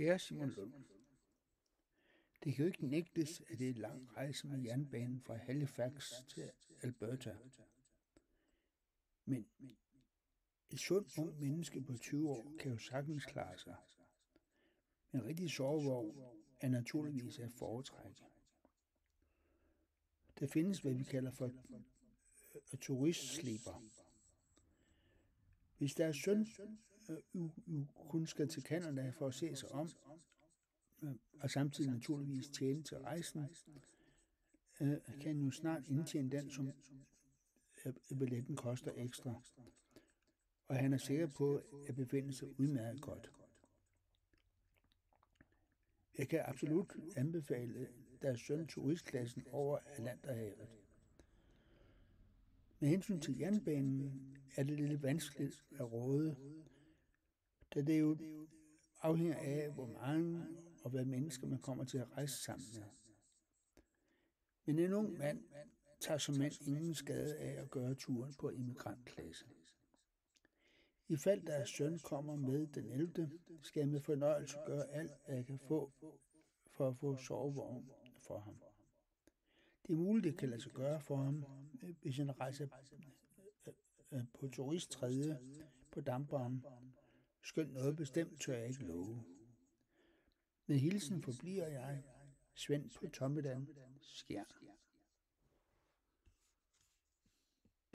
Kære Simon Lund, det kan jo ikke nægtes, at det er en lang rejse med jernbanen fra Halifax til Alberta. Men et sundt ung menneske på 20 år kan jo sagtens klare sig. En rigtig sovevogn er naturligvis at foretrække. Der findes, hvad vi kalder for turistsleeper. Hvis deres søn kun skal til Canada for at se sig om, og samtidig naturligvis tjene til rejsen, kan han jo snart indtjene den, som billetten koster ekstra. Og han er sikker på at befinde sig udmærket godt. Jeg kan absolut anbefale deres søn turistklassen over Atlanterhavet. Med hensyn til jernbanen er det lidt vanskeligt at råde, da det jo afhænger af, hvor mange og hvad mennesker man kommer til at rejse sammen med. Men en ung mand tager som mand ingen skade af at gøre turen på immigrantklasse. I fald deres søn kommer med den 11., skal jeg med fornøjelse gøre alt, hvad jeg kan få for at få sovevogn for ham. Det er muligt, det kan lade sig gøre for ham, hvis han rejser på turisttredje på damperen. Skønt noget bestemt tør jeg ikke love. Med hilsen forbliver jeg, Svend på Tommedan, Skjern.